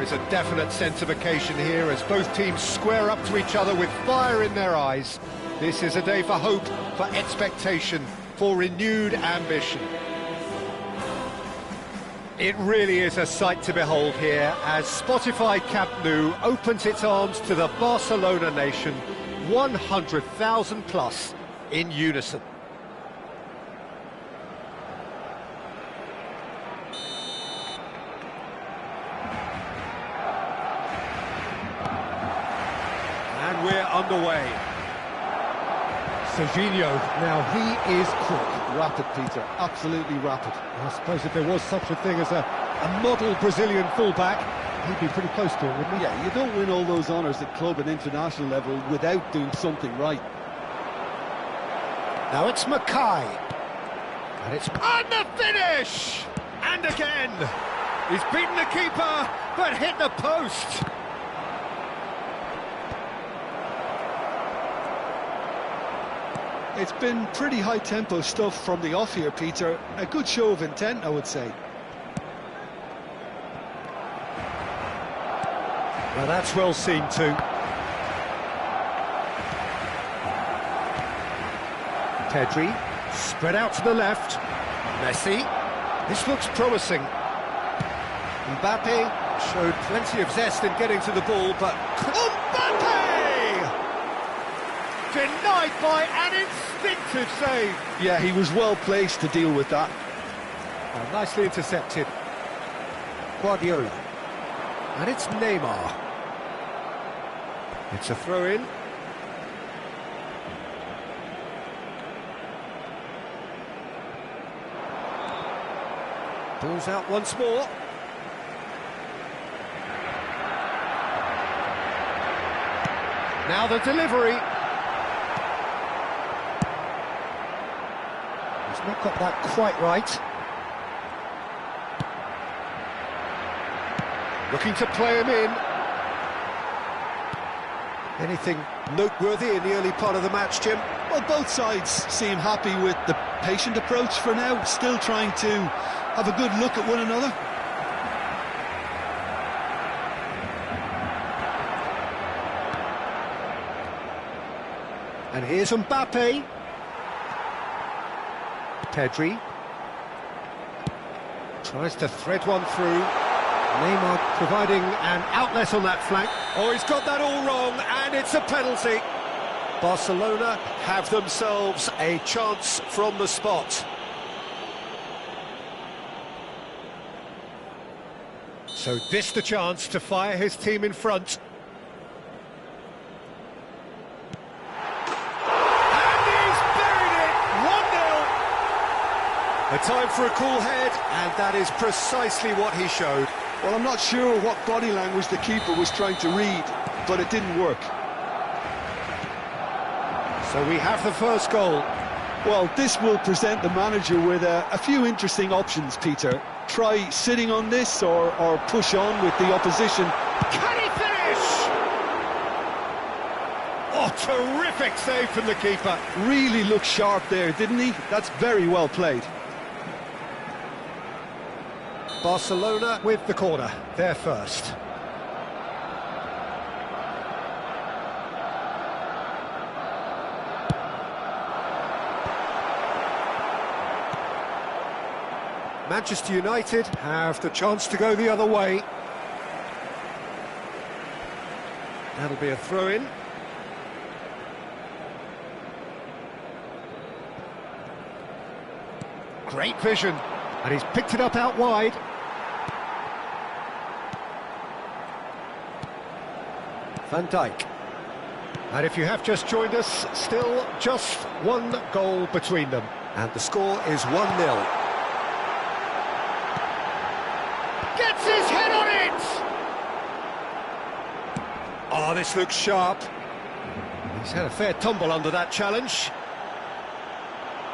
is a definite sense of occasion here as both teams square up to each other with fire in their eyes. This is a day for hope, for expectation, for renewed ambition. It really is a sight to behold here as Spotify Camp Nou opens its arms to the Barcelona nation, 100,000 plus in unison. And we're underway. Serginho, now he is quick. Rapid, Peter, absolutely rapid. I suppose if there was such a thing as a model Brazilian fullback, he'd be pretty close to it, wouldn't he? Yeah, you don't win all those honours at club and international level without doing something right. Now it's Mackay. And it's on the finish! And again! He's beaten the keeper, but hit the post! It's been pretty high-tempo stuff from the off here, Peter. A good show of intent, I would say. Well, that's well seen too. Pedri, spread out to the left. Messi, this looks promising. Mbappe showed plenty of zest in getting to the ball, but... Mbappe! Denied by an instinctive save. Yeah, he was well placed to deal with that. Oh, nicely intercepted. Guardiola. And it's Neymar. It's a throw-in. Ball's out once more. Now the delivery. He's not got that quite right. Looking to play him in. Anything noteworthy in the early part of the match, Jim? Well, both sides seem happy with the patient approach for now, still trying to have a good look at one another. And here's Mbappe. Pedri. Tries to thread one through. Neymar providing an outlet on that flank. Oh, he's got that all wrong, and it's a penalty. Barcelona have themselves a chance from the spot. So this the chance to fire his team in front. And he's buried it! 1-0! A time for a cool head, and that is precisely what he showed. Well, I'm not sure what body language the keeper was trying to read, but it didn't work. So we have the first goal. Well, this will present the manager with a few interesting options, Peter. Try sitting on this or push on with the opposition. Can he finish? Oh, terrific save from the keeper. Really looked sharp there, didn't he? That's very well played. Barcelona with the corner, they're first. Manchester United have the chance to go the other way. That'll be a throw-in. Great vision, and he's picked it up out wide. Van Dijk. And if you have just joined us, still just one goal between them. And the score is 1-0. Gets his head on it! Oh, this looks sharp. He's had a fair tumble under that challenge.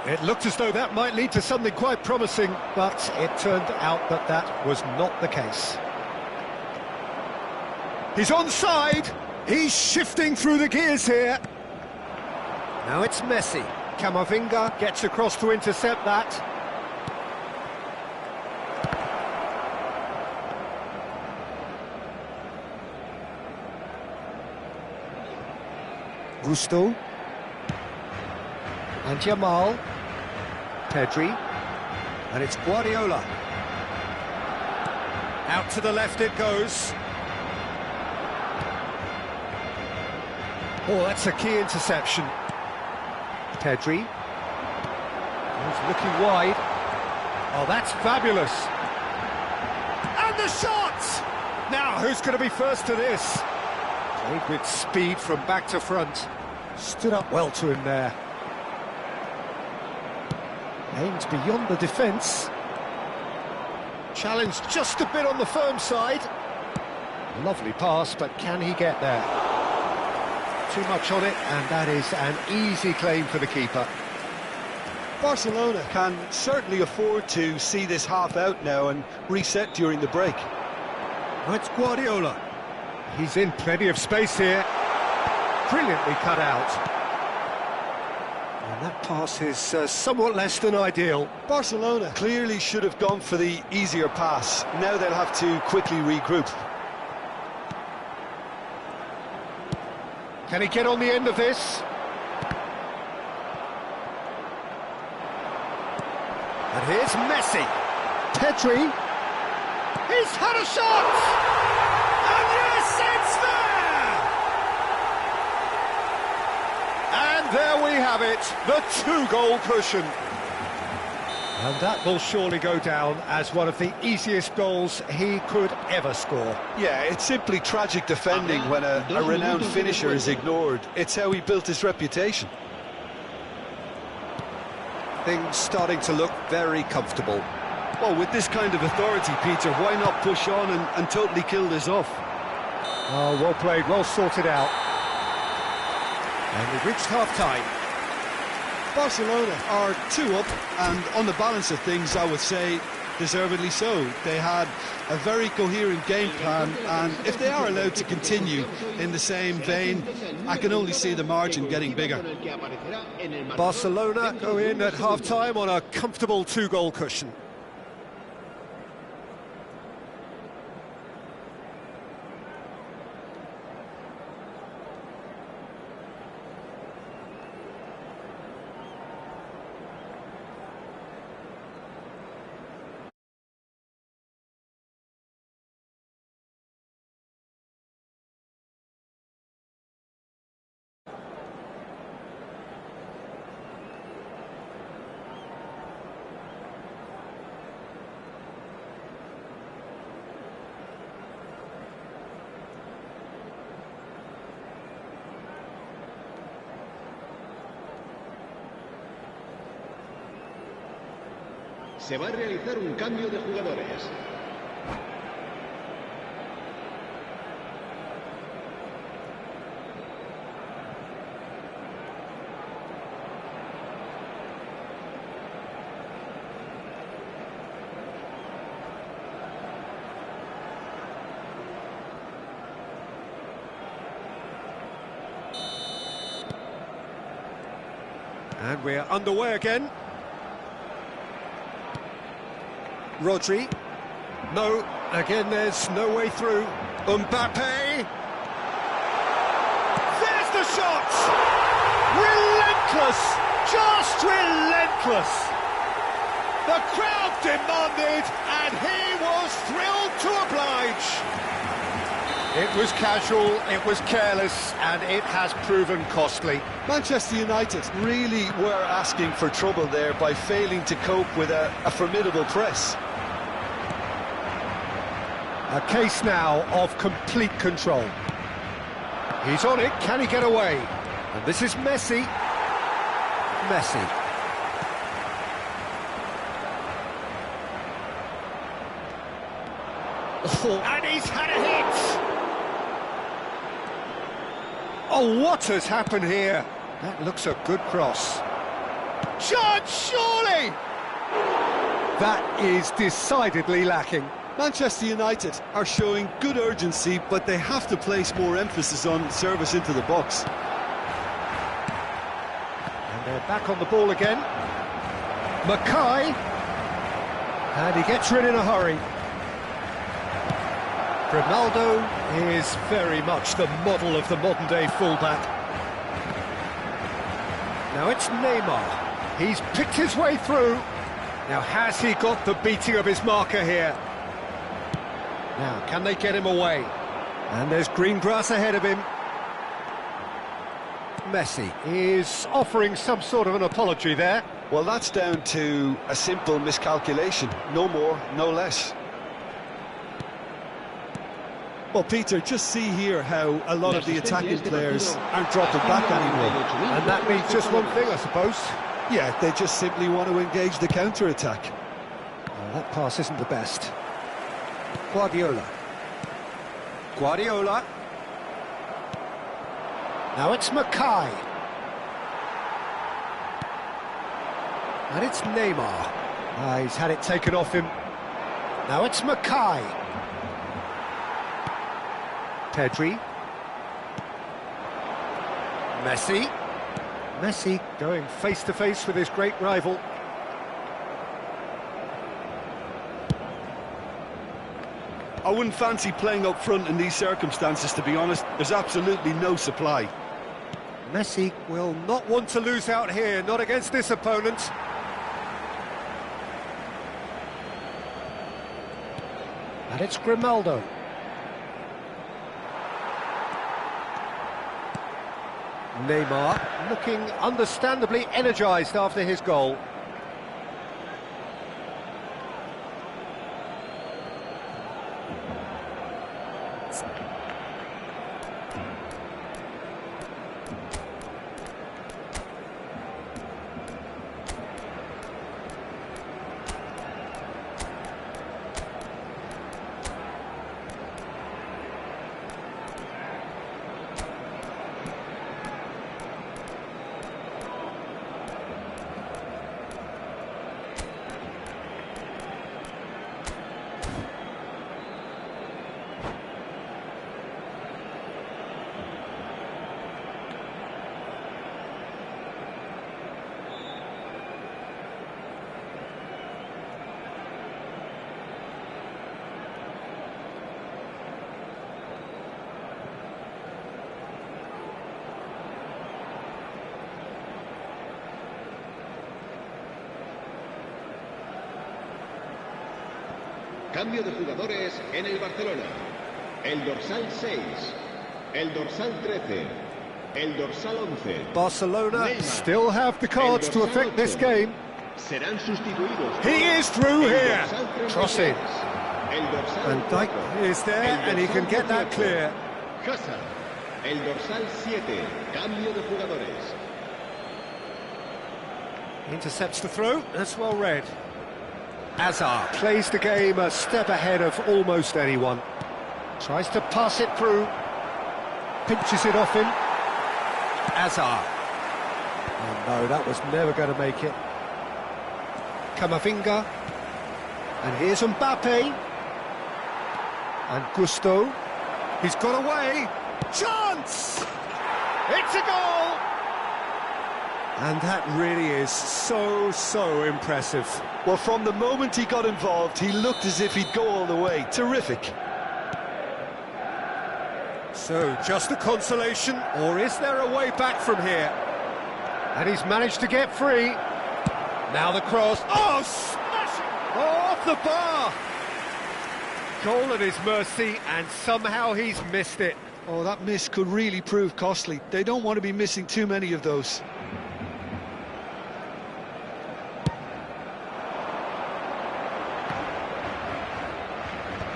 It looked as though that might lead to something quite promising, but it turned out that that was not the case. He's onside. He's shifting through the gears here. Now it's Messi. Camavinga gets across to intercept that. Gusto. And Jamal. Pedri. And it's Guardiola. Out to the left it goes. Oh, that's a key interception. Pedri. He's looking wide. Oh, that's fabulous. And the shot! Now, who's going to be first to this? Played with speed from back to front. Stood up well to him there. Aimed beyond the defence. Challenged just a bit on the firm side. Lovely pass, but can he get there? Too much on it, and that is an easy claim for the keeper. Barcelona can certainly afford to see this half out now and reset during the break. It's Guardiola. He's in plenty of space here. Brilliantly cut out. And that pass is somewhat less than ideal. Barcelona clearly should have gone for the easier pass. Now they'll have to quickly regroup. Can he get on the end of this? And here's Messi. Pedri. He's had a shot! And yes, it's there! And there we have it, the two-goal cushion. And that will surely go down as one of the easiest goals he could ever score. Yeah, it's simply tragic defending when a renowned finisher is ignored. It's how he built his reputation. Things starting to look very comfortable. Well, with this kind of authority, Peter, why not push on and totally kill this off? Oh, well played, well sorted out. And we've reached half-time. Barcelona are 2 up, and on the balance of things, I would say, deservedly so. They had a very coherent game plan, and if they are allowed to continue in the same vein, I can only see the margin getting bigger. Barcelona go in at half-time on a comfortable two-goal cushion. Se va a realizar un cambio de jugadores. And we're underway again. Rodri. No, again there's no way through. Mbappe. There's the shot! Relentless! Just relentless! The crowd demanded, and he was thrilled to oblige. It was casual, it was careless, and it has proven costly. Manchester United really were asking for trouble there by failing to cope with a formidable press. A case now of complete control. He's on it, can he get away? And this is Messi. Messi. Oh, and he's had a hit! Oh, what has happened here? That looks a good cross. Chance, surely! That is decidedly lacking. Manchester United are showing good urgency, but they have to place more emphasis on service into the box. And they're back on the ball again. Mackay. And he gets rid in a hurry. Ronaldo is very much the model of the modern-day fullback. Now it's Neymar. He's picked his way through. Now has he got the beating of his marker here? Now, can they get him away? And there's green grass ahead of him. Messi is offering some sort of an apology there. Well, that's down to a simple miscalculation. No more, no less. Well, Peter, just see here how a lot of the attacking players aren't dropping back anymore. And that means just one thing, I suppose. Yeah, they just simply want to engage the counter-attack. Well, that pass isn't the best. Guardiola. Now it's Mackay. And it's Neymar. He's had it taken off him. Now it's Mackay. Pedri. Messi going face-to-face with his great rival. I wouldn't fancy playing up front in these circumstances, to be honest. There's absolutely no supply. Messi will not want to lose out here, not against this opponent. And it's Grimaldo. Neymar looking understandably energised after his goal. Cambio de jugadores en el Barcelona. El dorsal 6, el dorsal 13, el dorsal 11. Barcelona Neymar. still have the cards to affect this game. Serán sustituidos. He is through here. Dorsal 33, Crossing. El dorsal And 4, Dijk is there, el and he can dorsal get that 18, clear. Hazard. El dorsal 7. Cambio de jugadores. Intercepts the throw, that's well read. Hazard plays the game a step ahead of almost anyone. Tries to pass it through. Pinches it off him. Hazard. Oh no, that was never going to make it. Camavinga. And here's Mbappe. And Gusto. He's got away. Chance! It's a goal! And that really is so impressive. Well, from the moment he got involved, he looked as if he'd go all the way. Terrific. So, just a consolation, or is there a way back from here? And he's managed to get free. Now the cross. Oh, smashing! Oh, off the bar! Goal at his mercy, and somehow he's missed it. Oh, that miss could really prove costly. They don't want to be missing too many of those.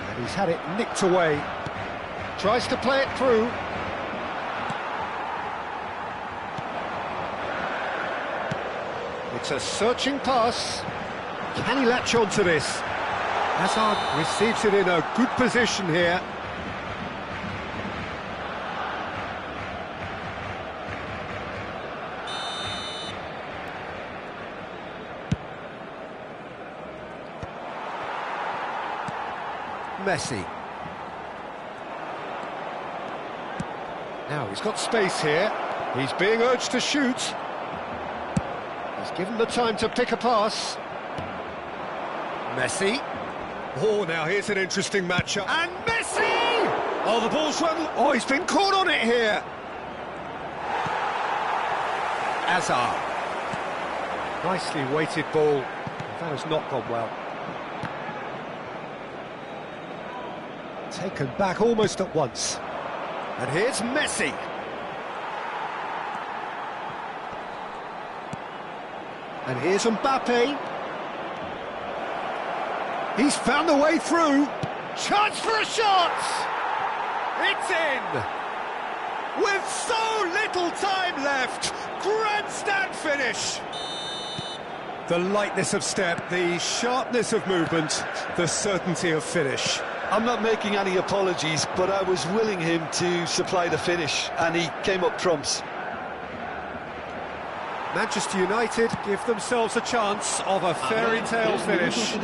And he's had it nicked away. Tries to play it through. It's a searching pass. Can he latch on to this? Hazard receives it in a good position here. Messi. Now he's got space here. He's being urged to shoot. He's given the time to pick a pass. Messi. Oh, now here's an interesting matchup. And Messi! Oh, the ball's run. Oh, he's been caught on it here. Hazard. Nicely weighted ball. That has not gone well. Taken back almost at once. And here's Messi. And here's Mbappe. He's found the way through. Chance for a shot! It's in! With so little time left, grandstand finish! The lightness of step, the sharpness of movement, the certainty of finish. I'm not making any apologies, but I was willing him to supply the finish, and he came up trumps. Manchester United give themselves a chance of a fairy tale finish.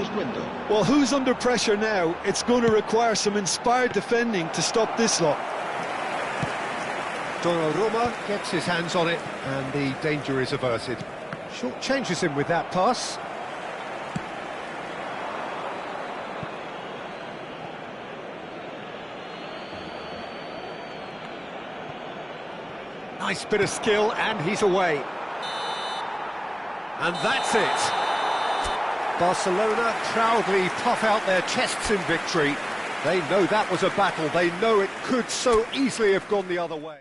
Well, who's under pressure now? It's going to require some inspired defending to stop this lot. Donnarumma gets his hands on it, and the danger is averted. Short changes him with that pass. Nice bit of skill, and he's away. And that's it. Barcelona proudly puff out their chests in victory. They know that was a battle. They know it could so easily have gone the other way.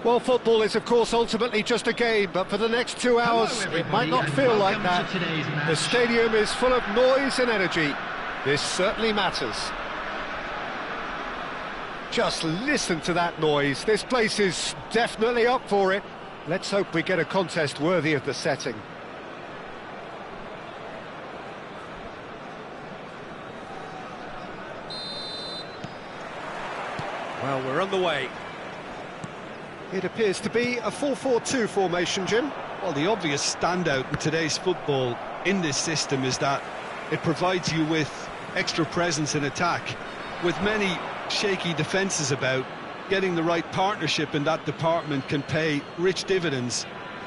Well, football is, of course, ultimately just a game, but for the next 2 hours, it might not feel like that. The stadium is full of noise and energy. This certainly matters. Just listen to that noise. This place is definitely up for it. Let's hope we get a contest worthy of the setting. Well, we're on the way. It appears to be a 4-4-2 formation, Jim. Well, the obvious standout in today's football in this system is that it provides you with extra presence in attack. With many shaky defences about, getting the right partnership in that department can pay rich dividends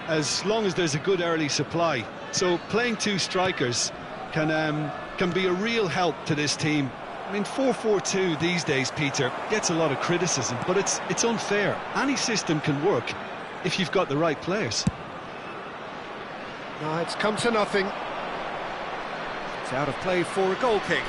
as long as there's a good early supply. So playing two strikers can be a real help to this team. I mean, 4-4-2 these days, Peter, gets a lot of criticism, but it's unfair. Any system can work if you've got the right players. No, it's come to nothing. It's out of play for a goal kick.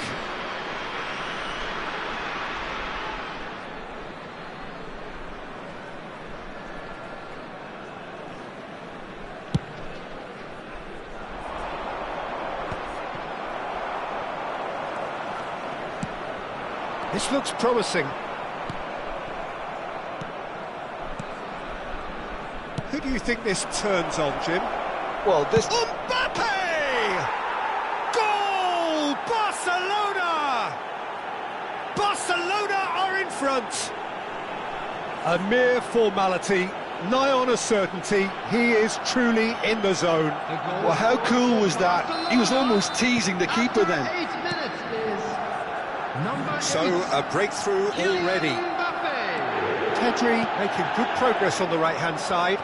This looks promising. Who do you think this turns on, Jim? Well, this... Mbappe! Goal! Barcelona! Barcelona are in front. A mere formality, nigh on a certainty. He is truly in the zone. Well, how cool was that? He was almost teasing the keeper then. So, a breakthrough already. Pedri making good progress on the right-hand side.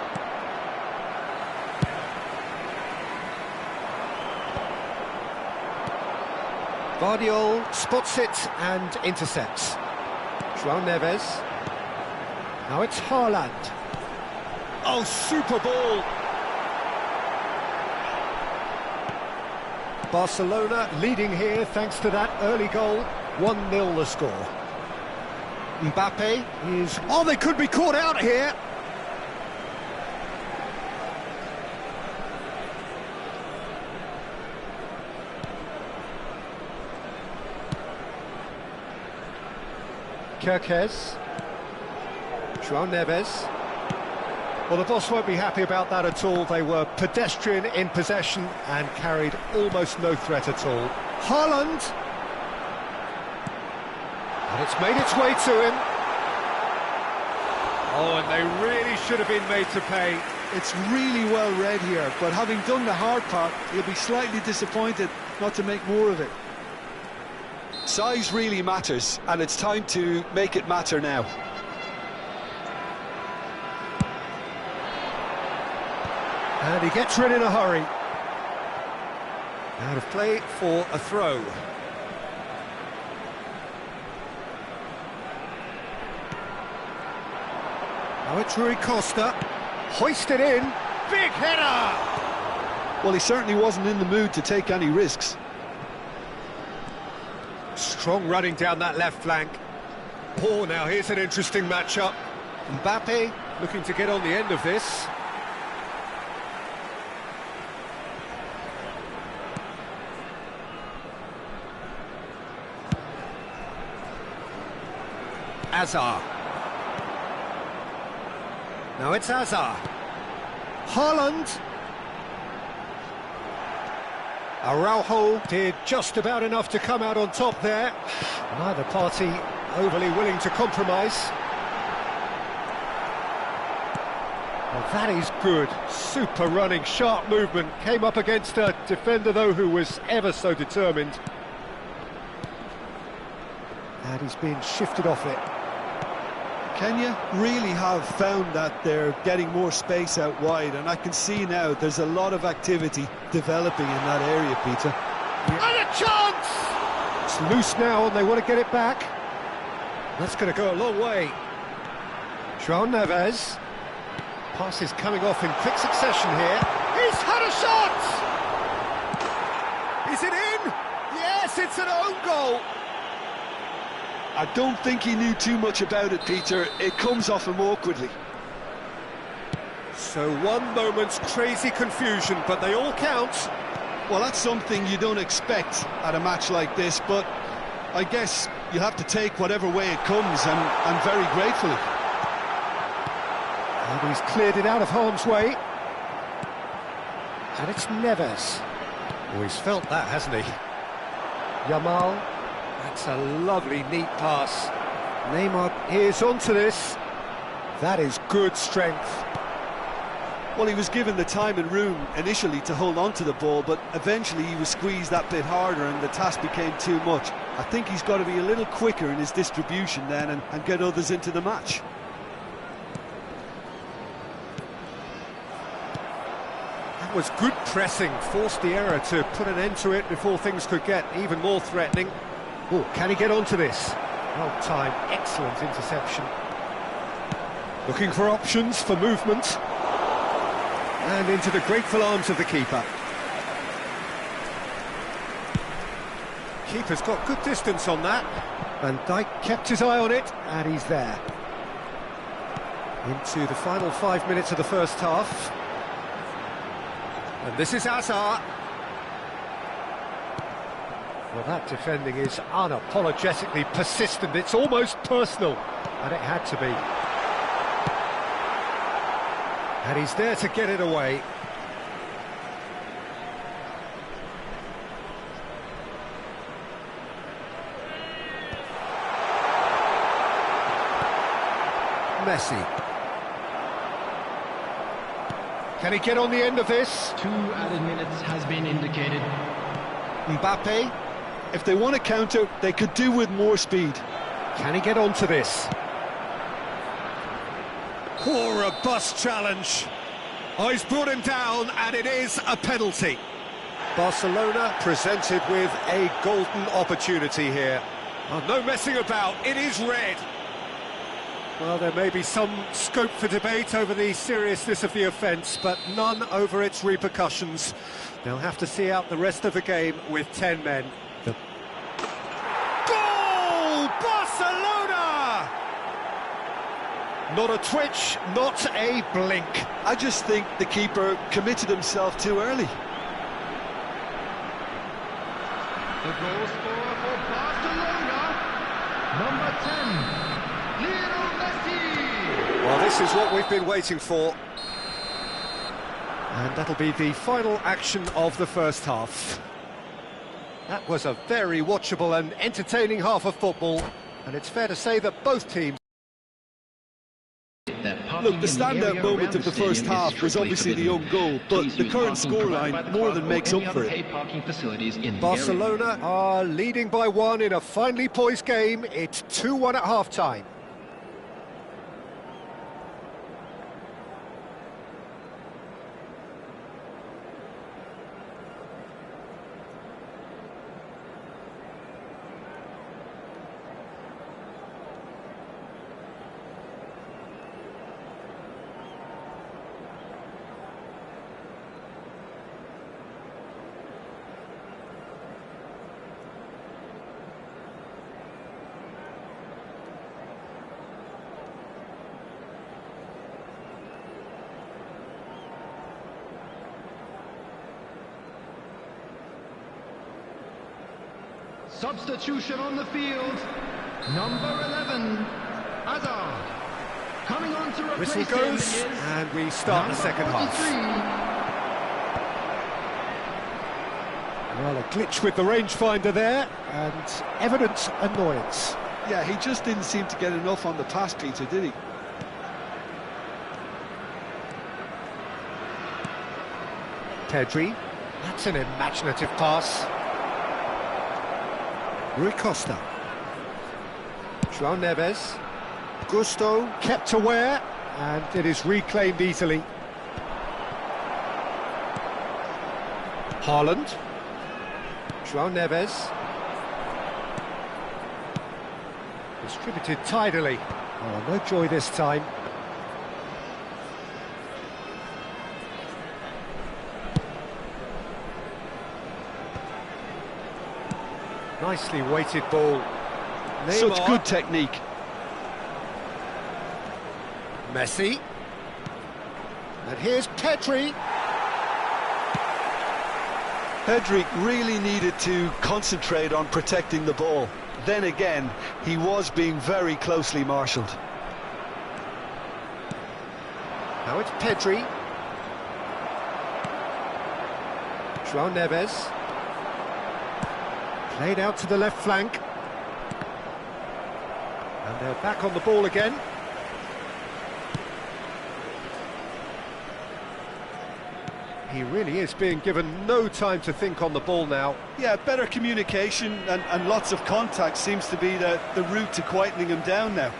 Guardiola spots it and intercepts. João Neves. Now it's Haaland. Oh, super ball! Barcelona leading here thanks to that early goal. 1-0 the score. Mbappe is... Oh, they could be caught out here! Kerkez. João Neves. Well, the boss won't be happy about that at all. They were pedestrian in possession and carried almost no threat at all. Haaland! And it's made its way to him. Oh, and they really should have been made to pay. It's really well read here, but having done the hard part, he'll be slightly disappointed not to make more of it. Size really matters, and it's time to make it matter now. And he gets rid in a hurry. Out of play for a throw. Now it's Rui Costa. Hoisted in. Big header! Well, he certainly wasn't in the mood to take any risks. Strong running down that left flank. Oh, now here's an interesting matchup. Mbappe looking to get on the end of this. Hazard. Now it's Hazard. Haaland. Araujo did just about enough to come out on top there. Neither party overly willing to compromise. Well, that is good. Super running, sharp movement. Came up against a defender, though, who was ever so determined. And he's being shifted off it. Kenya really have found that they're getting more space out wide, and I can see now there's a lot of activity developing in that area, Peter. And a chance! It's loose now and they want to get it back. That's going to go a long way. João Neves. Pass is coming off in quick succession here. He's had a shot! Is it in? Yes, it's an own goal. I don't think he knew too much about it, Peter. It comes off him awkwardly. So one moment's crazy confusion, but they all count. Well, that's something you don't expect at a match like this, but I guess you have to take whatever way it comes, and very gratefully. And he's cleared it out of harm's way. And it's Neves. Oh, he's felt that, hasn't he? Yamal. That's a lovely, neat pass. Neymar is onto this. That is good strength. Well, he was given the time and room initially to hold on to the ball, but eventually he was squeezed that bit harder and the task became too much. I think he's got to be a little quicker in his distribution then and get others into the match. That was good pressing, forced the error to put an end to it before things could get even more threatening. Oh, can he get onto this? Well timed, excellent interception. Looking for options for movement. And into the grateful arms of the keeper. Keeper's got good distance on that. Van Dijk kept his eye on it, and he's there. Into the final 5 minutes of the first half. And this is Hazard. Well, that defending is unapologetically persistent. It's almost personal, and it had to be. And he's there to get it away. Messi. Can he get on the end of this? 2 added minutes has been indicated. Mbappe. If they want to counter, they could do with more speed. Can he get onto this? Poor robust challenge. Oh, he's brought him down, and it is a penalty. Barcelona presented with a golden opportunity here. Oh, no messing about, it is red. Well, there may be some scope for debate over the seriousness of the offence, but none over its repercussions. They'll have to see out the rest of the game with 10 men. Goal! Barcelona! Not a twitch, not a blink. I just think the keeper committed himself too early. The goal scorer for Barcelona, number 10, Lionel Messi. Well, this is what we've been waiting for. And that'll be the final action of the first half. That was a very watchable and entertaining half of football, and it's fair to say that both teams... Look, the standout moment of the first half was obviously the own goal, but the current scoreline more than makes up for it. Barcelona are leading by 1 in a finely poised game. It's 2-1 at half-time. Substitution on the field, number 11, Hazard. Coming on to replace Whistle goes, and we start the second half. Well, a glitch with the rangefinder there, and evident annoyance. Yeah, he just didn't seem to get enough on the pass, Peter, did he? Pedri, that's an imaginative pass. Rui Costa. João Neves. Gusto kept aware, and it is reclaimed easily. Haaland. João Neves. Distributed tidily. Oh, no joy this time. Nicely weighted ball. Neymar. Such good technique. Messi. And here's Pedri. Pedri really needed to concentrate on protecting the ball. Then again, he was being very closely marshalled. Now it's Pedri. João Neves. Played out to the left flank. And they're back on the ball again. He really is being given no time to think on the ball now. Yeah, better communication and lots of contact seems to be the route to quietening him down now.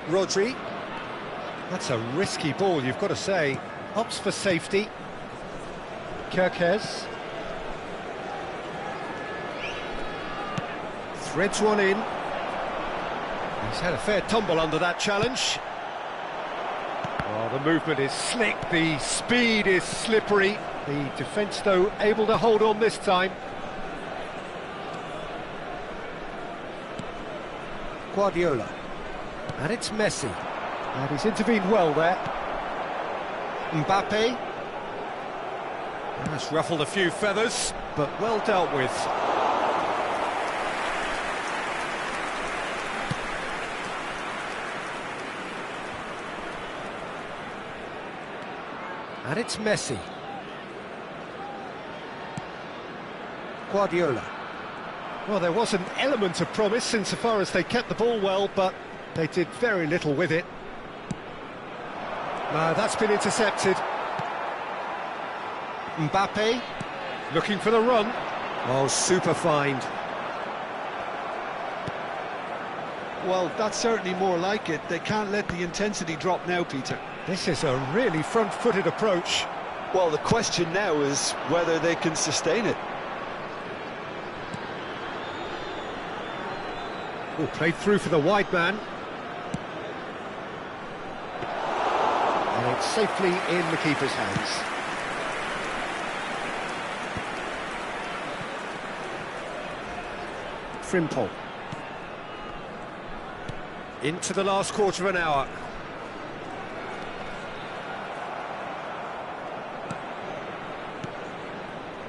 Rodri. That's a risky ball, you've got to say. Opts for safety. Kerkez. Threads one in. He's had a fair tumble under that challenge. Oh, the movement is slick, the speed is slippery. The defence, though, able to hold on this time. Guardiola. And it's Messi. And he's intervened well there. Mbappe. That's ruffled a few feathers, but well dealt with. And it's Messi. Guardiola. Well, there was an element of promise insofar as they kept the ball well, but they did very little with it. That's been intercepted. Mbappe, looking for the run. Oh, super find. Well, that's certainly more like it. They can't let the intensity drop now, Peter. This is a really front-footed approach. Well, the question now is whether they can sustain it. Oh, played through for the wide man. And it's safely in the keeper's hands. Frimpong. Into the last quarter of an hour.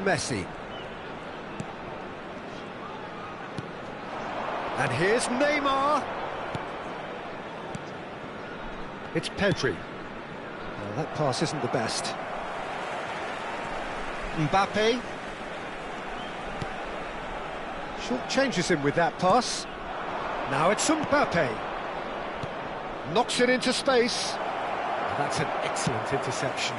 Messi. And here's Neymar. It's Pedri. Well, that pass isn't the best. Mbappe. Short changes him with that pass. Now it's Mbappe. Knocks it into space. That's an excellent interception.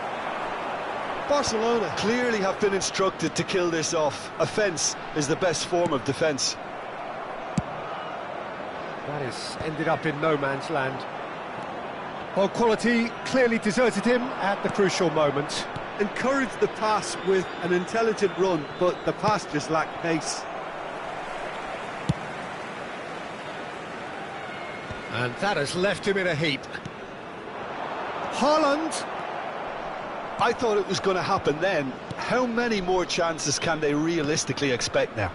Barcelona clearly have been instructed to kill this off. Offence is the best form of defence. That has ended up in no man's land. Well, quality clearly deserted him at the crucial moment. Encouraged the pass with an intelligent run, but the pass just lacked pace. And that has left him in a heap. Haaland. I thought it was going to happen then. How many more chances can they realistically expect now?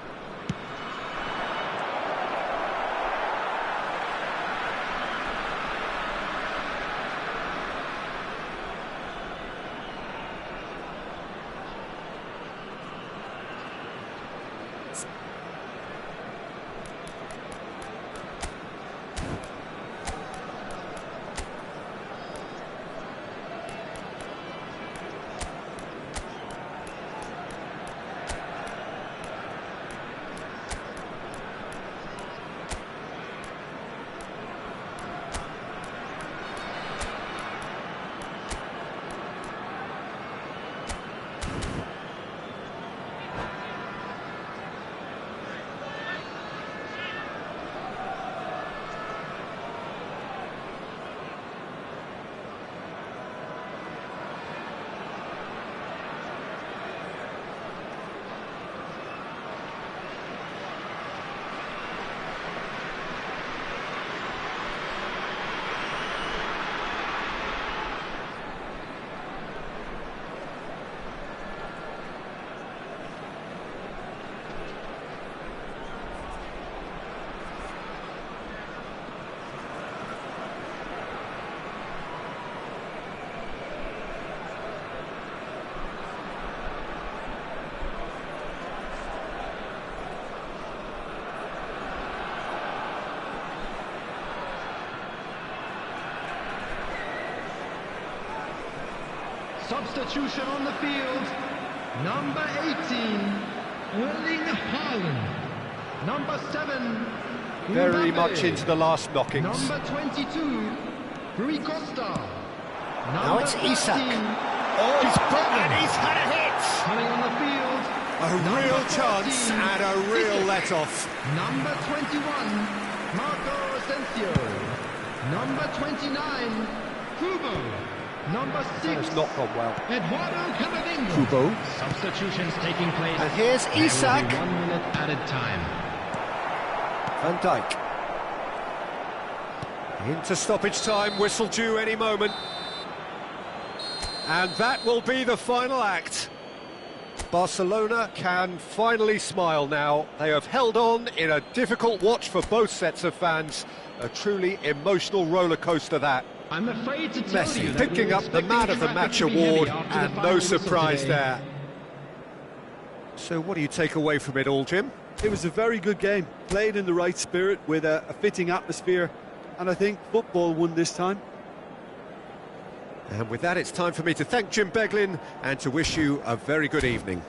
Substitution on the field. Number 18, Erling Haaland. Number 7, Very Mbappe. much into the last knockings. Number 22, Rui Costa. Now it's Isak. Oh, He's put and he's had a hit! Coming on the field. A real chance 14, and a real let-off. Number 21, Marco Asensio. Number 29, Kubo. Number 6, It's not gone well. Eduardo Camavinga. Kubo. Substitutions taking place. And here's There will be Isak. 1 minute added time. Van Dijk. Into stoppage time, whistle due any moment. And that will be the final act. Barcelona can finally smile now. They have held on in a difficult watch for both sets of fans. A truly emotional roller coaster that. I'm afraid to tell you Messi that picking we're up the expecting Man of the traffic Match to be heavy award, after the and final no whistle surprise today. there. So what do you take away from it all, Jim? It was a very good game, played in the right spirit with a fitting atmosphere, and I think football won this time. And with that, it's time for me to thank Jim Beglin and to wish you a very good evening.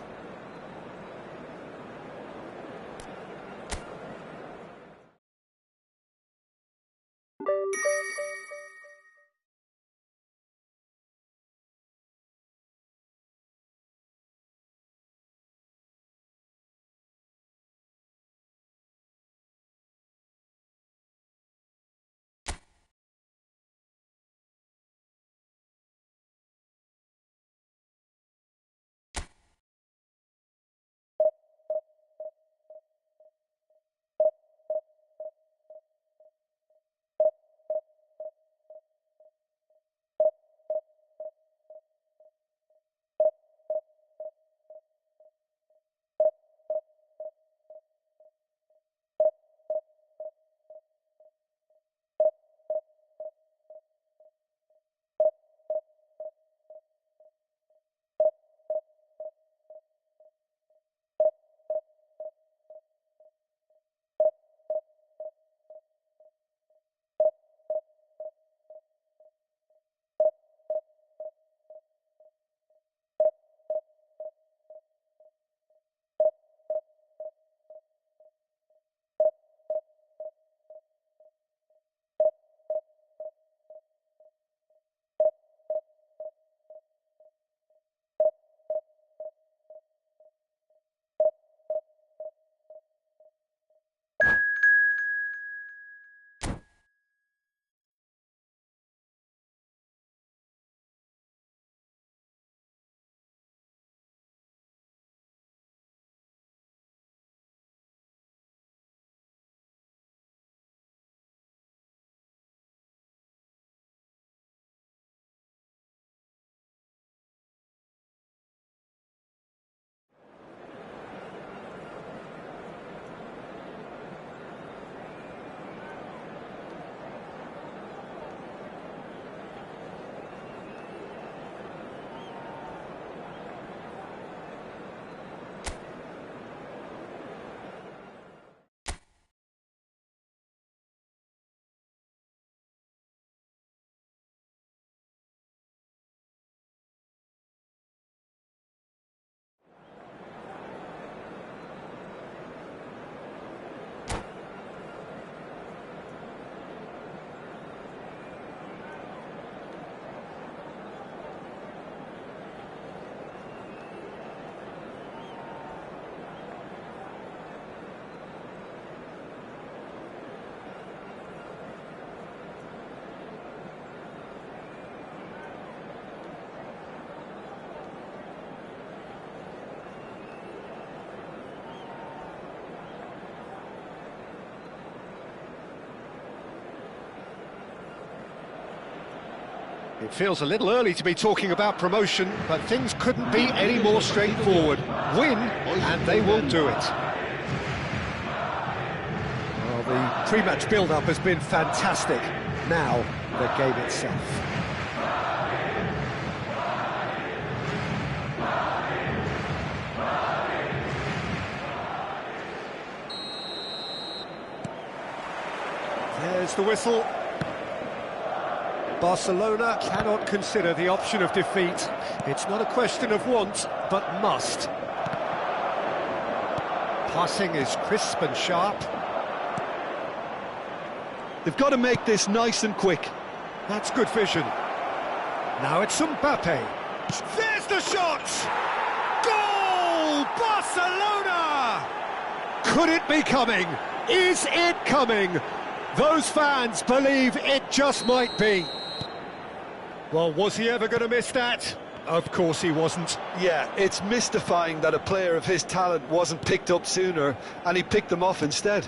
It feels a little early to be talking about promotion, but things couldn't be any more straightforward. Win, and they will do it. Well, the pre-match build-up has been fantastic. Now, the game itself. There's the whistle. Barcelona cannot consider the option of defeat. It's not a question of want, but must. Passing is crisp and sharp. They've got to make this nice and quick. That's good vision. Now it's Mbappe. There's the shot! Goal! Barcelona! Could it be coming? Is it coming? Those fans believe it just might be. Well, was he ever going to miss that? Of course he wasn't. Yeah, it's mystifying that a player of his talent wasn't picked up sooner, and he picked them off instead.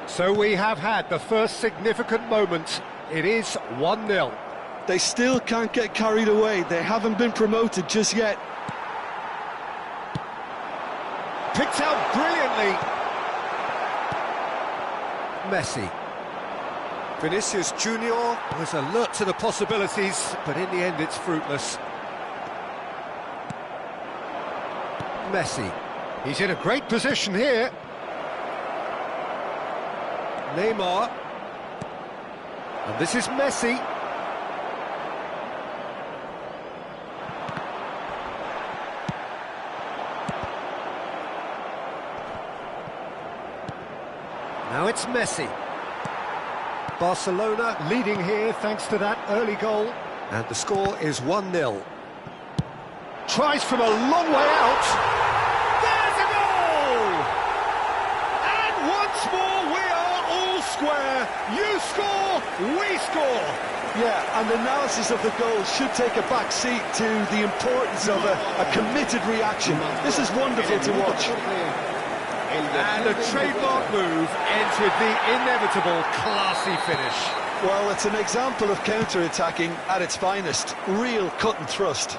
So we have had the first significant moment. It is 1-0. They still can't get carried away. They haven't been promoted just yet. Picked out brilliantly. Messi. Vinicius Junior was alert to the possibilities, but in the end it's fruitless. Messi. He's in a great position here. Neymar. And this is Messi. Now it's Messi. Barcelona leading here thanks to that early goal. And the score is 1-0. Tries from a long way out. There's a goal! And once more we are all square. You score, we score. Yeah, and the analysis of the goal should take a back seat to the importance of a committed reaction. This is wonderful to watch. And a trademark move ends with the inevitable classy finish. Well, it's an example of counter-attacking at its finest. Real cut and thrust.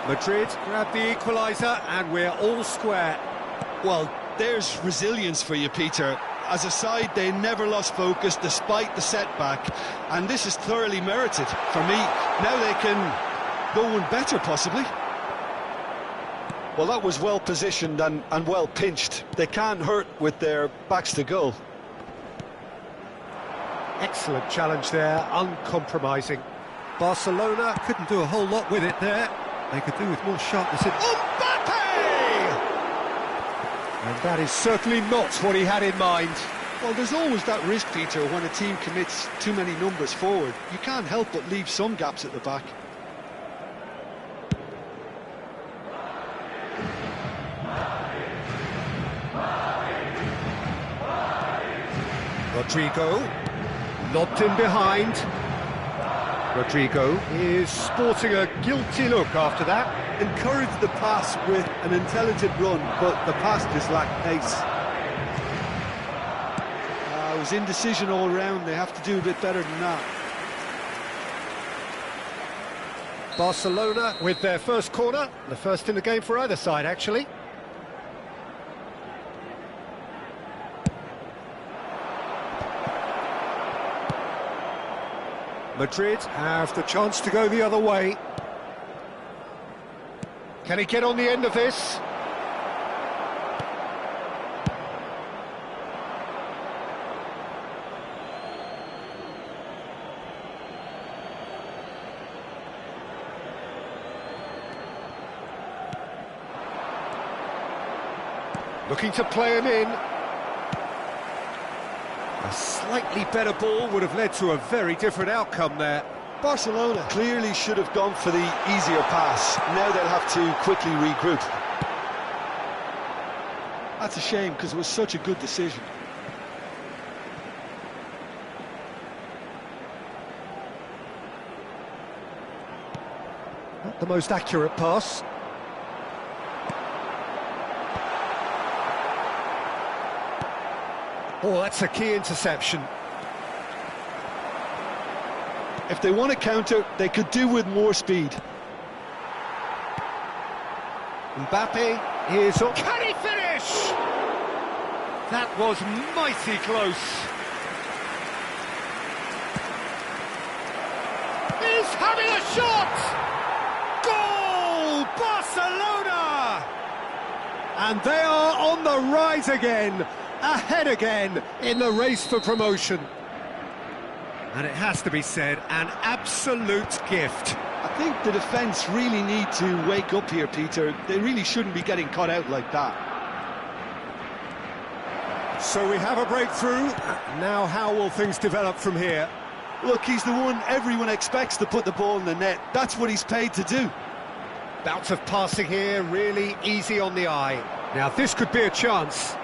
Madrid grab the equaliser and we're all square. Well, there's resilience for you, Peter. As a side, they never lost focus despite the setback, and this is thoroughly merited. For me, now they can go one better, possibly. Well, that was well positioned and well pinched. They can't hurt with their backs to goal. Excellent challenge there, uncompromising. Barcelona couldn't do a whole lot with it there. They could do with more sharpness in... Mbappe! And that is certainly not what he had in mind. Well, there's always that risk, Peter, when a team commits too many numbers forward. You can't help but leave some gaps at the back. Rodrigo, lobbed in behind. Rodrigo is sporting a guilty look after that. Encouraged the pass with an intelligent run, but the pass just lacked pace. It was indecision all round. They have to do a bit better than that. Barcelona with their first corner, the first in the game for either side, actually. Madrid have the chance to go the other way. Can he get on the end of this? Looking to play him in. A slightly better ball would have led to a very different outcome there. Barcelona clearly should have gone for the easier pass. Now they'll have to quickly regroup. That's a shame, because it was such a good decision. Not the most accurate pass. Oh, that's a key interception. If they want to counter, they could do with more speed. Mbappe is on. Can he finish? That was mighty close. He's having a shot! Goal! Barcelona! And they are on the rise again. ahead again in the race for promotion. And it has to be said, an absolute gift. I think the defence really need to wake up here, Peter. They really shouldn't be getting caught out like that. So we have a breakthrough. Now how will things develop from here? Look, he's the one everyone expects to put the ball in the net. That's what he's paid to do. Bout of passing here, really easy on the eye. Now this could be a chance.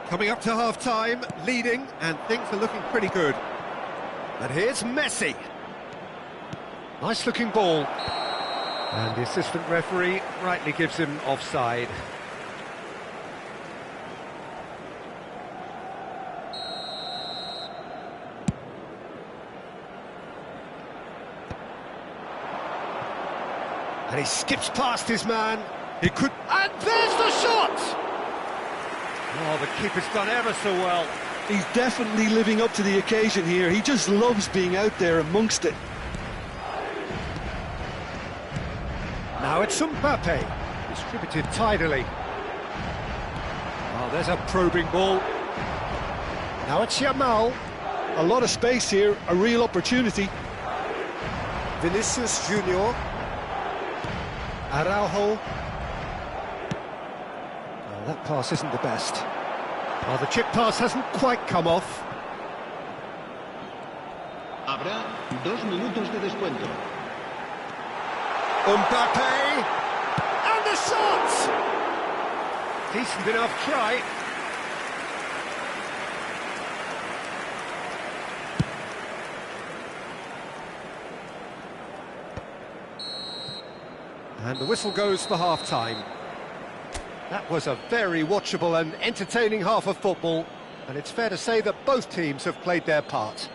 Coming up to half-time, leading, and things are looking pretty good. And here's Messi. Nice-looking ball. And the assistant referee rightly gives him offside. And he skips past his man. He could... And there's the shot! Oh, the keeper's done ever so well. He's definitely living up to the occasion here. He just loves being out there amongst it. Now it's Mbappe. Distributed tidily. Oh, there's a probing ball. Now it's Yamal. A lot of space here, a real opportunity. Vinicius Junior. Araujo. Oh, that pass isn't the best. Oh, the chip pass hasn't quite come off. Habrá 2 minutos de descuento. Mbappe! And the shot! Decent enough try. And the whistle goes for half-time. That was a very watchable and entertaining half of football, and it's fair to say that both teams have played their part.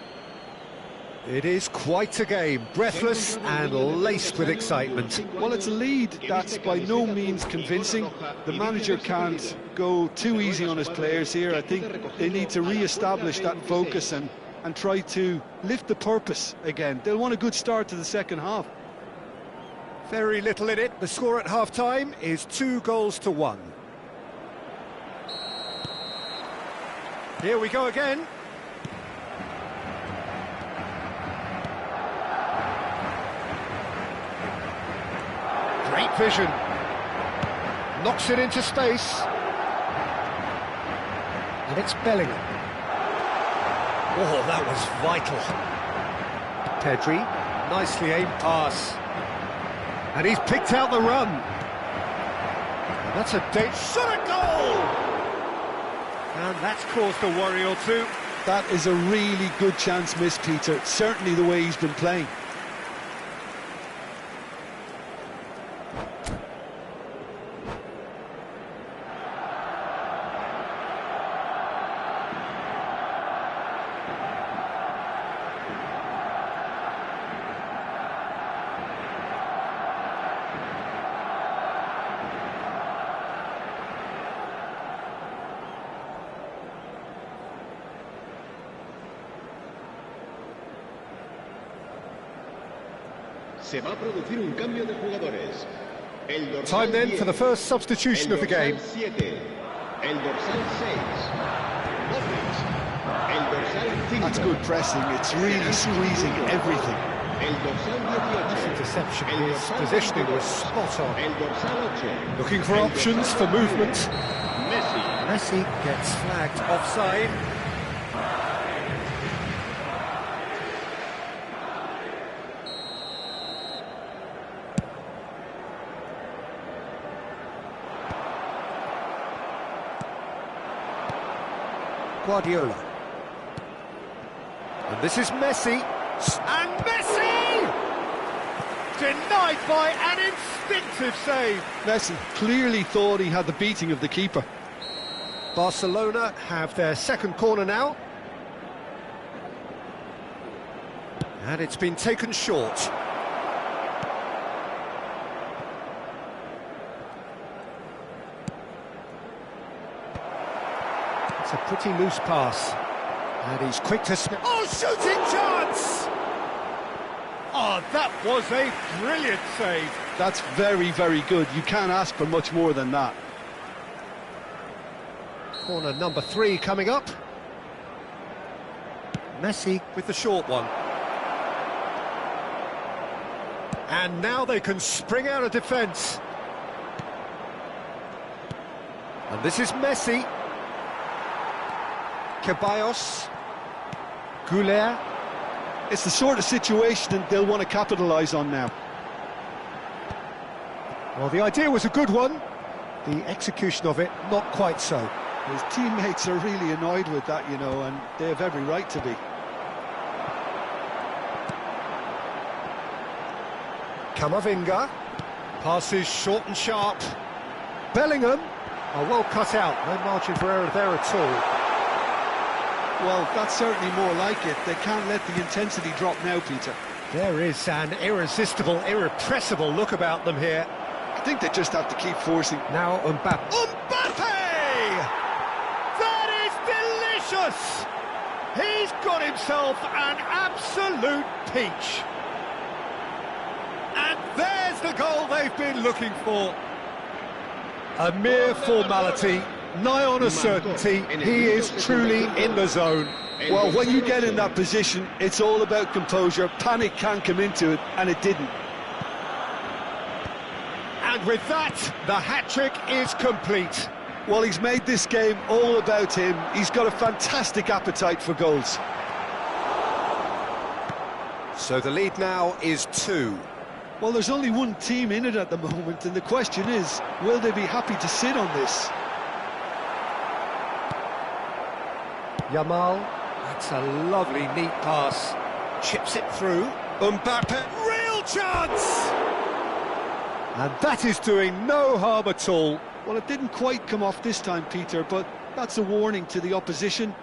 It is quite a game, breathless and laced with excitement. Well, it's a lead that's by no means convincing. The manager can't go too easy on his players here. I think they need to re-establish that focus and try to lift the purpose again. They'll want a good start to the second half. Very little in it. The score at half-time is 2-1. Here we go again. Great vision. Knocks it into space. And it's Bellingham. Oh, that was vital. Pedri, nicely aimed pass. And he's picked out the run. And that's a shot at goal! And that's caused a worry or two. That is a really good chance missed, Peter. Certainly the way he's been playing. Se va a producir un cambio de jugadores. Time then for the first substitution of the game. El dorsal 6. El dorsal 5. That's good pressing. It's really squeezing everything. El dorsal 18. Interception, his positioning was spot on. El dorsal 8. Looking for options for movement. Messi. Messi gets flagged offside. Guardiola. And this is Messi. And Messi! Denied by an instinctive save. Messi clearly thought he had the beating of the keeper. Barcelona have their second corner now. And it's been taken short. It's a pretty loose pass. And he's quick to... Oh, shooting chance! Oh, that was a brilliant save. That's very, very good. You can't ask for much more than that. Corner number 3 coming up. Messi with the short one. And now they can spring out of defence. And this is Messi. Ceballos. Goulet. It's the sort of situation that they'll want to capitalise on now. Well, the idea was a good one. The execution of it, not quite so. His teammates are really annoyed with that, you know, and they have every right to be. Camavinga. Passes short and sharp. Bellingham. Oh, well cut out. No margin for error there at all. Well, that's certainly more like it. They can't let the intensity drop now, Peter. There is an irresistible, irrepressible look about them here. I think they just have to keep forcing. Now Mbappe. Mbappe! That is delicious! He's got himself an absolute peach. And there's the goal they've been looking for. A mere formality, nigh on a certainty. He is truly in the zone. Well, when you get in that position, it's all about composure. Panic can't come into it, and it didn't. And with that, the hat-trick is complete. Well, he's made this game all about him. He's got a fantastic appetite for goals. So the lead now is 2. Well, there's only one team in it at the moment, and the question is, will they be happy to sit on this? Yamal, that's a lovely, neat pass. Chips it through. Mbappe, real chance! And that is doing no harm at all. Well, it didn't quite come off this time, Peter, but that's a warning to the opposition.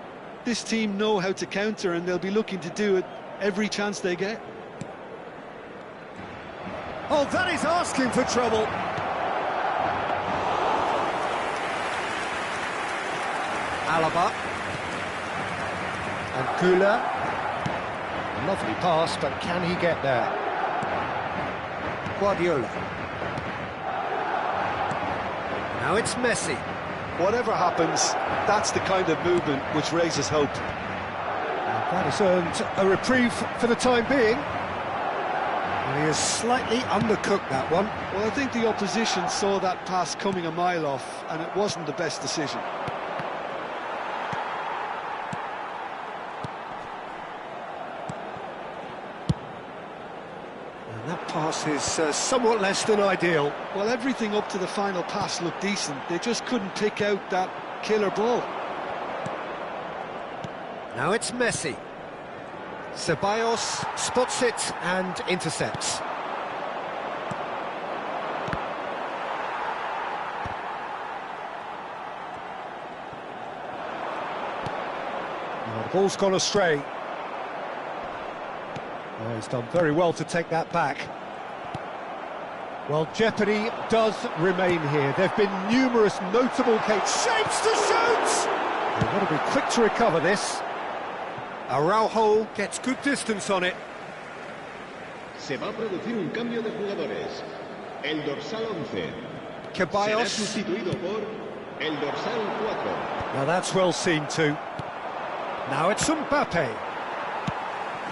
This team know how to counter, and they'll be looking to do it every chance they get. Oh, that is asking for trouble. Alaba. And Goulet. Lovely pass, but can he get there? Guardiola. Now it's Messi. Whatever happens, that's the kind of movement which raises hope. And that has earned a reprieve for the time being. He has slightly undercooked that one. Well, I think the opposition saw that pass coming a mile off, and it wasn't the best decision. And that pass is somewhat less than ideal. Well, everything up to the final pass looked decent. They just couldn't pick out that killer ball. Now it's Messi. Ceballos spots it and intercepts. Oh, the ball's gone astray. Oh, he's done very well to take that back. Well, jeopardy does remain here. There have been numerous notable cases. Shapes to shoot! They've got to be quick to recover this. Araujo gets good distance on it. Se va a producir un cambio de jugadores. El dorsal 11 Ceballos. será sustituido por el dorsal 4. Now that's well seen too. Now it's Mbappe.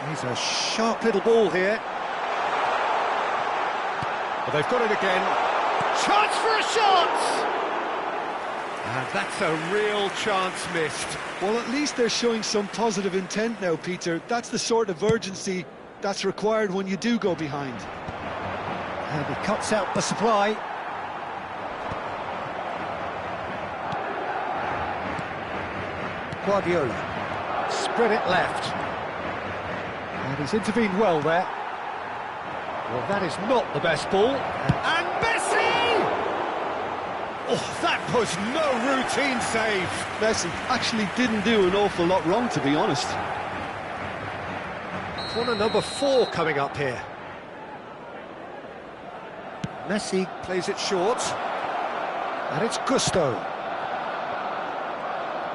He's a sharp little ball here. But they've got it again. Chance for a shot! And that's a real chance missed. Well, at least they're showing some positive intent now, Peter. That's the sort of urgency that's required when you do go behind. And he cuts out the supply. Guardiola. Spread it left. And he's intervened well there. Well, that is not the best ball. And Messi! Oh, that was no routine save. Messi actually didn't do an awful lot wrong, to be honest. Corner number 4 coming up here. Messi plays it short. And it's Gusto.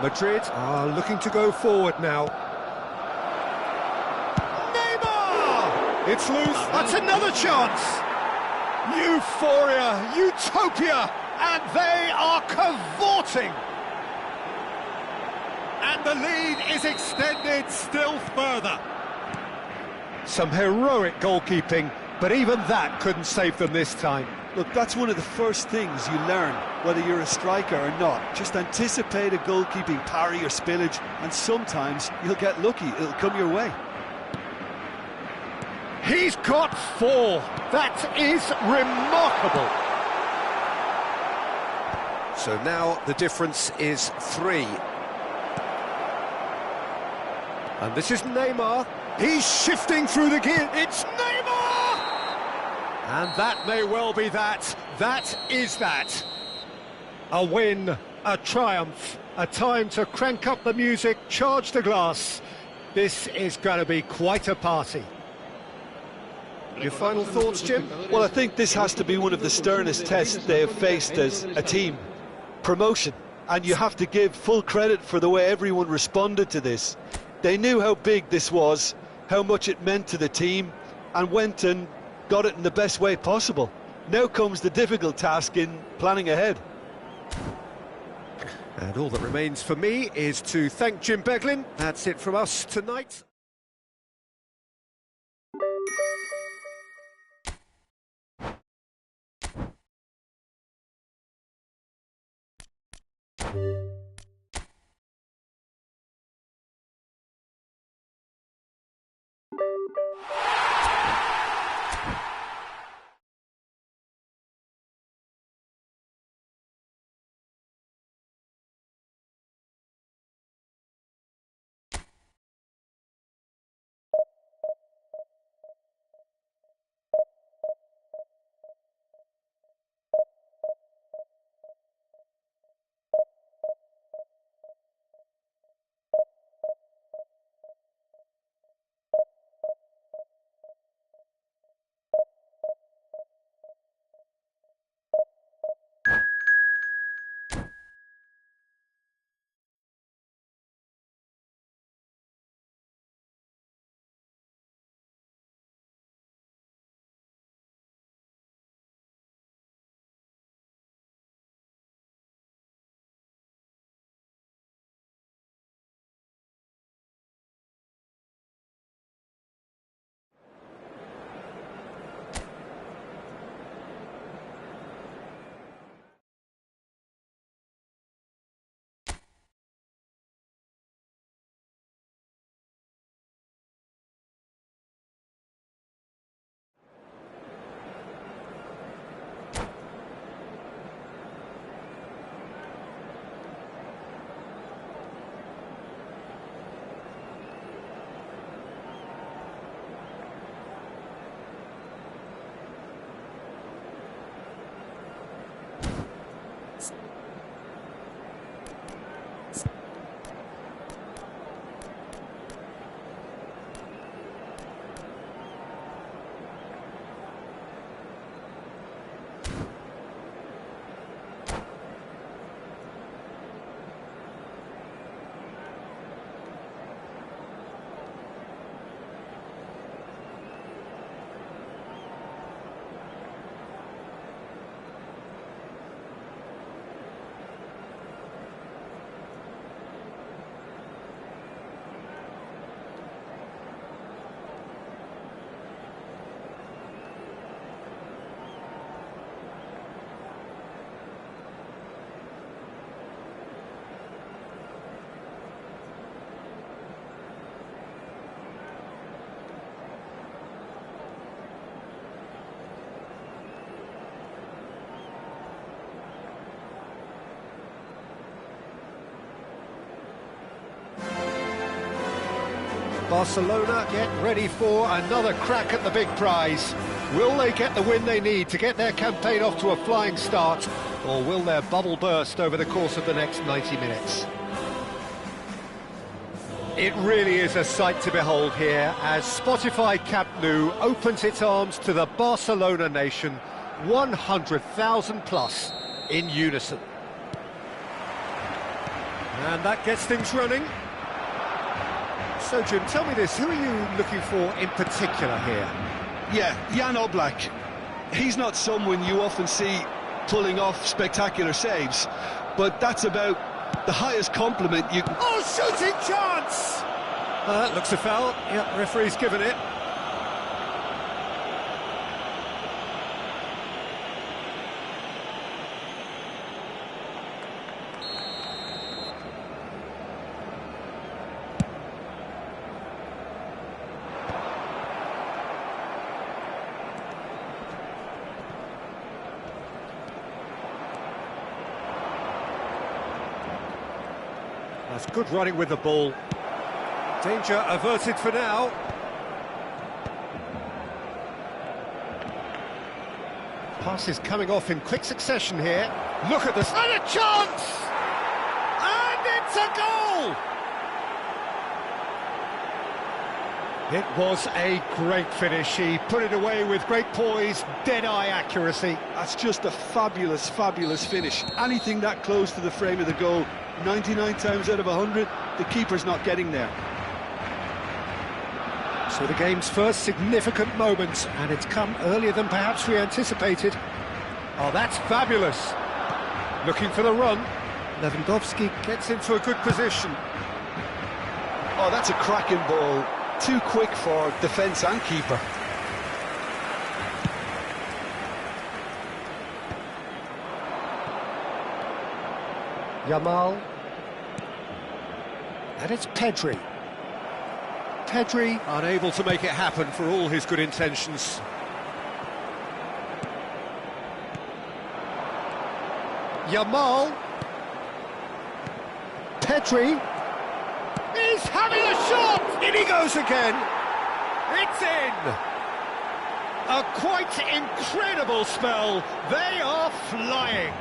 Madrid are looking to go forward now. Neymar! It's loose. That's another chance. Euphoria, utopia, and they are cavorting. and the lead is extended still further. Some heroic goalkeeping, but even that couldn't save them this time. Look, that's one of the first things you learn, whether you're a striker or not. Just anticipate a goalkeeping parry or spillage, and sometimes you'll get lucky, it'll come your way. He's got 4. That is remarkable. So now the difference is 3. And this is Neymar. He's shifting through the gear. It's Neymar! And that may well be that. That is that. A win, a triumph, a time to crank up the music, charge the glass. This is going to be quite a party. Your final thoughts, Jim? Well, I think this has to be one of the sternest tests they have faced as a team. Promotion. And you have to give full credit for the way everyone responded to this. They knew how big this was, how much it meant to the team, and went and got it in the best way possible. Now comes the difficult task in planning ahead. And all that remains for me is to thank Jim Beglin. That's it from us tonight. Barcelona get ready for another crack at the big prize. Will they get the win they need to get their campaign off to a flying start, or will their bubble burst over the course of the next 90 minutes? It really is a sight to behold here as Spotify Camp Nou opens its arms to the Barcelona nation, 100,000 plus in unison. And that gets things running. So, Jim, tell me this, who are you looking for in particular here? Yeah, Jan Oblak. He's not someone you often see pulling off spectacular saves, but that's about The highest compliment you can... Oh, shooting chance! Looks a foul. Yep, referee's given it. That's good running with the ball. Danger averted for now. Pass is coming off in quick succession here. Look at this. And a chance! And it's a goal! It was a great finish. He put it away with great poise, dead-eye accuracy. That's just a fabulous, fabulous finish. Anything that close to the frame of the goal, 99 times out of 100, the keeper's not getting there. So the game's first significant moment, and it's come earlier than perhaps we anticipated. Oh, that's fabulous. Looking for the run. Lewandowski gets into a good position. Oh, that's a cracking ball. Too quick for defence and keeper. Yamal. And it's Pedri. Pedri unable to make it happen for all his good intentions. Yamal. Pedri. He's having a shot! In he goes again. It's in. A quite incredible spell. They are flying.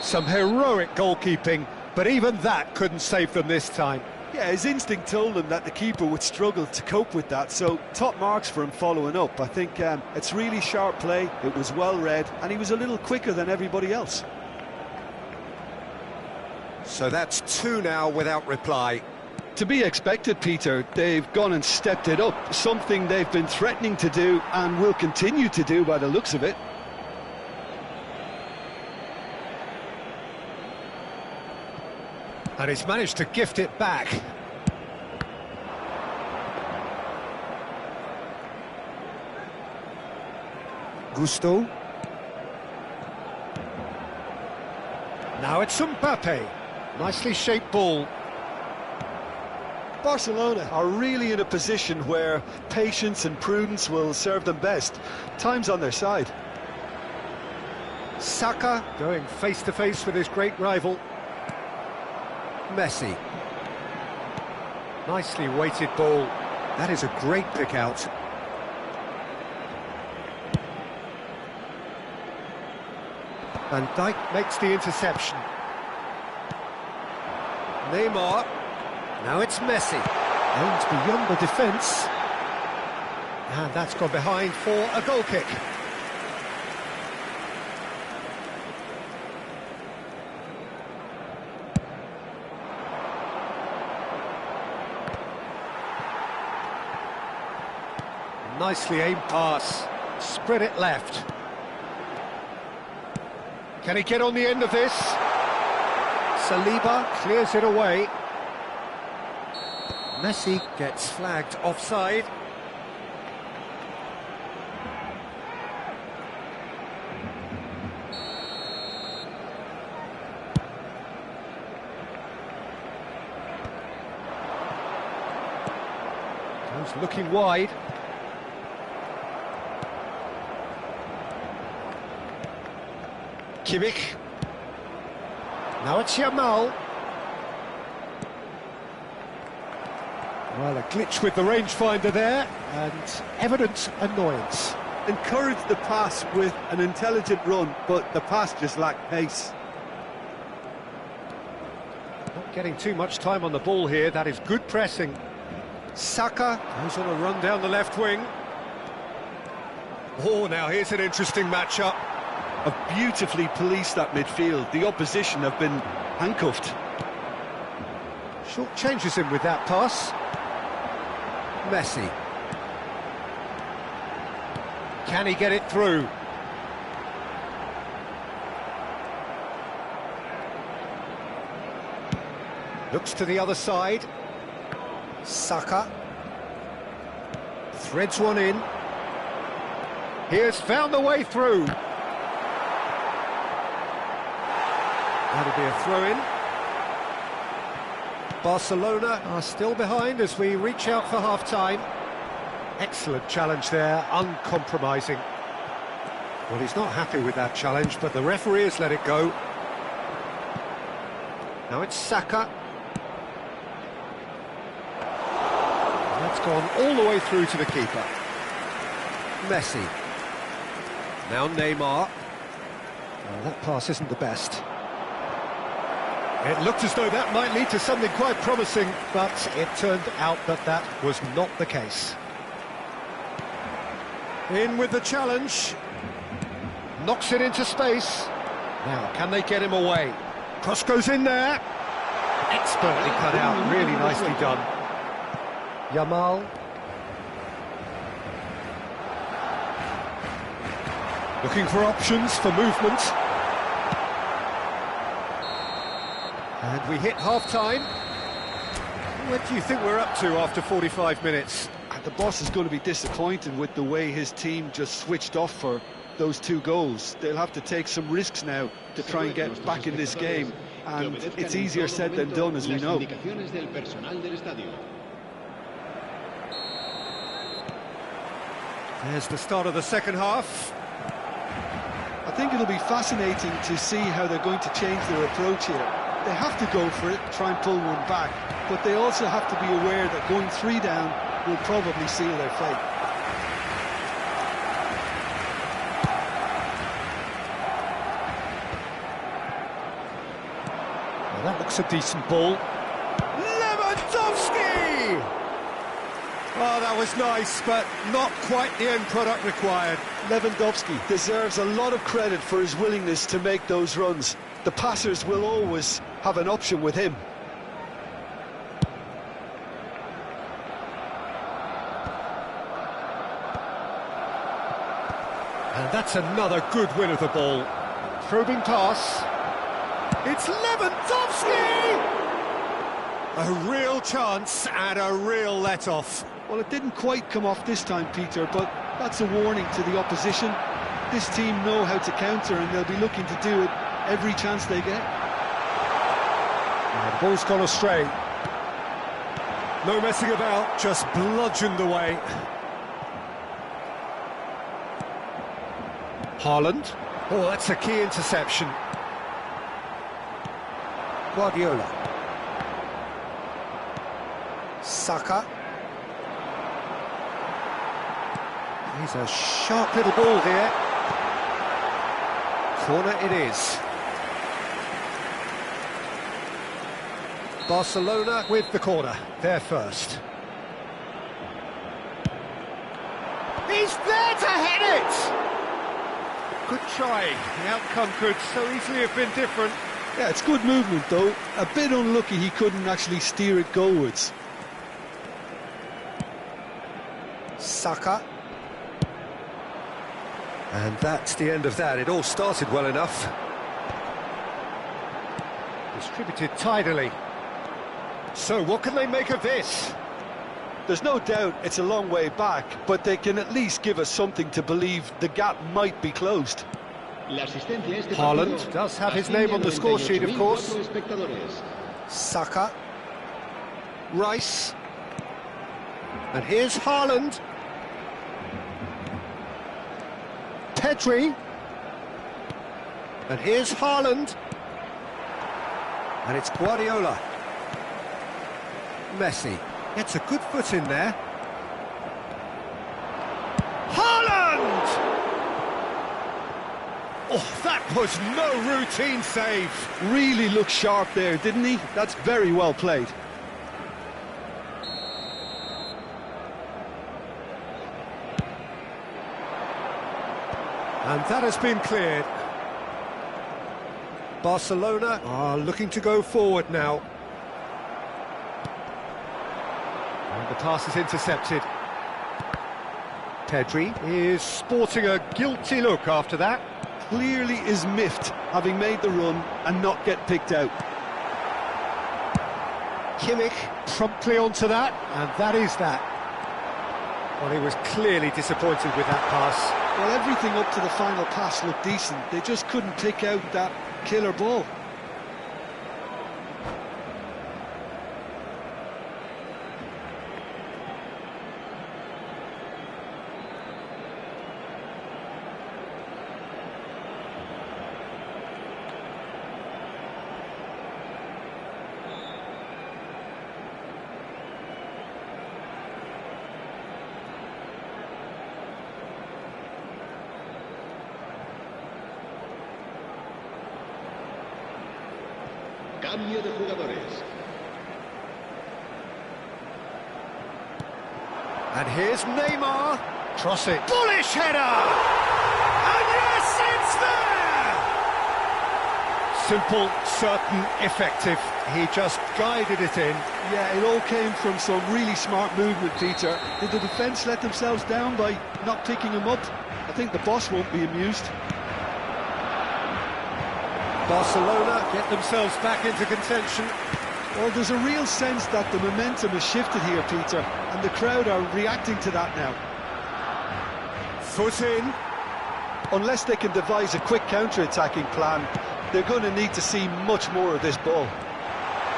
Some heroic goalkeeping, but even that couldn't save them this time. Yeah, his instinct told him that the keeper would struggle to cope with that, so top marks for him following up. I think it's really sharp play, it was well read, and he was a little quicker than everybody else. So that's two now without reply. To be expected, Peter. They've gone and stepped it up, something they've been threatening to do and will continue to do by the looks of it. And he's managed to gift it back. Gusto. Now it's Mbappe. Nicely shaped ball. Barcelona are really in a position where patience and prudence will serve them best. Time's on their side. Saka going face-to-face with his great rival. Messi. Nicely weighted ball. That is a great pick out. Van Dijk makes the interception. Neymar. Now it's Messi. Aims beyond the defence. And that's gone behind for a goal kick. Nicely aimed pass. Spread it left. Can he get on the end of this? Saliba clears it away. Messi gets flagged offside. Goes looking wide. Kimmich. Now it's Yamal. Well, a glitch with the rangefinder there, and evident annoyance. Encouraged the pass with an intelligent run, but the pass just lacked pace. Not getting too much time on the ball here, that is good pressing. Saka goes on a run down the left wing. Oh, now here's an interesting matchup. Have beautifully policed that midfield. The opposition have been handcuffed. Short changes him with that pass. Messi. Can he get it through? Looks to the other side. Saka. Threads one in. He has found the way through. That'll be a throw-in. Barcelona are still behind as we reach out for half-time. Excellent challenge there, uncompromising. Well, he's not happy with that challenge, but the referee has let it go. Now it's Saka. That's gone all the way through to the keeper. Messi. Now Neymar. Well, that pass isn't the best. It looked as though that might lead to something quite promising, but it turned out that that was not the case. In with the challenge. Knocks it into space. Now, can they get him away? Cross goes in there. Expertly cut out, really nicely done. Yamal. Looking for options for movement. And we hit half-time. What do you think we're up to after 45 minutes? The boss is going to be disappointed with the way his team just switched off for those 2 goals. They'll have to take some risks now to try and get back in this game, and it's easier said than done, as we know. There's the start of the second half. I think it'll be fascinating to see how they're going to change their approach here. They have to go for it, try and pull one back, but they also have to be aware that going 3 down will probably seal their fate. Well, that looks a decent ball. Lewandowski! Oh, that was nice, but not quite the end product required. Lewandowski deserves a lot of credit for his willingness to make those runs. The passers will always have an option with him. And that's another good win of the ball. Probing pass. It's Lewandowski! A real chance and a real let-off. Well, it didn't quite come off this time, Peter, but that's a warning to the opposition. This team know how to counter, and they'll be looking to do it every chance they get. The ball's gone astray. No messing about, just bludgeoned away. Haaland. Oh, that's a key interception. Guardiola. Saka. He's a sharp little ball here. Corner it is. Barcelona with the corner, they're first. He's there to head it! Good try, the outcome could so easily have been different. Yeah, it's good movement though. A bit unlucky he couldn't actually steer it goalwards. Saka. And that's the end of that. It all started well enough. Distributed tidily. So what can they make of this? There's no doubt it's a long way back, but they can at least give us something to believe the gap might be closed. Haaland does have his name on the score sheet, of course. Saka. Rice. And here's Haaland. Pedri. And here's Haaland. And it's Guardiola. Messi gets a good foot in there. Haaland! Oh, that was no routine save. Really looked sharp there, didn't he? That's very well played. And that has been cleared. Barcelona are looking to go forward now. And the pass is intercepted. Pedri is sporting a guilty look after that. Clearly is miffed, having made the run and not get picked out. Kimmich promptly onto that, and that is that. Well, he was clearly disappointed with that pass. Well, everything up to the final pass looked decent. They just couldn't pick out that killer ball. Cambio de jugadores. And here's Neymar. Cross it. Bullish header! And yes, it's there! Simple, certain, effective. He just guided it in. Yeah, it all came from some really smart movement, Peter. Did the defence let themselves down by not picking him up? I think the boss won't be amused. Barcelona get themselves back into contention. Well, there's a real sense that the momentum has shifted here, Peter, and the crowd are reacting to that now. Foot in. Unless they can devise a quick counter-attacking plan, they're going to need to see much more of this ball.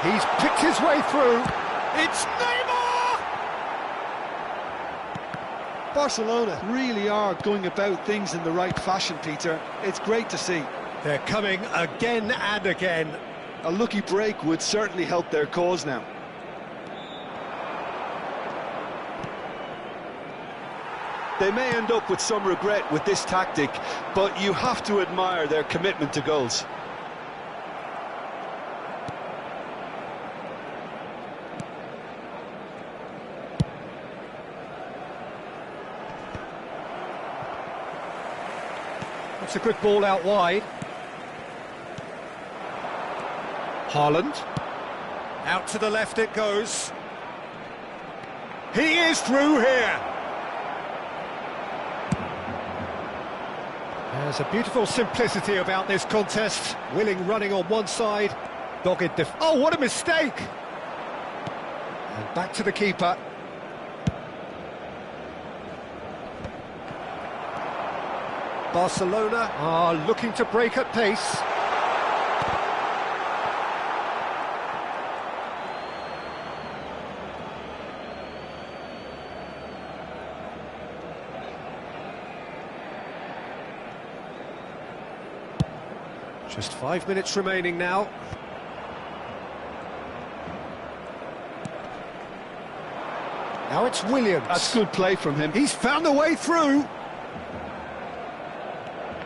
He's picked his way through. It's Neymar! Barcelona really are going about things in the right fashion, Peter. It's great to see. They're coming again and again. A lucky break would certainly help their cause now. They may end up with some regret with this tactic, but you have to admire their commitment to goals. That's a good ball out wide. Haaland. Out to the left it goes. He is through here. There's a beautiful simplicity about this contest. Willing running on one side, dogged oh, what a mistake! And back to the keeper. Barcelona are looking to break at pace. Just 5 minutes remaining now. Now it's Williams. That's good play from him. He's found a way through.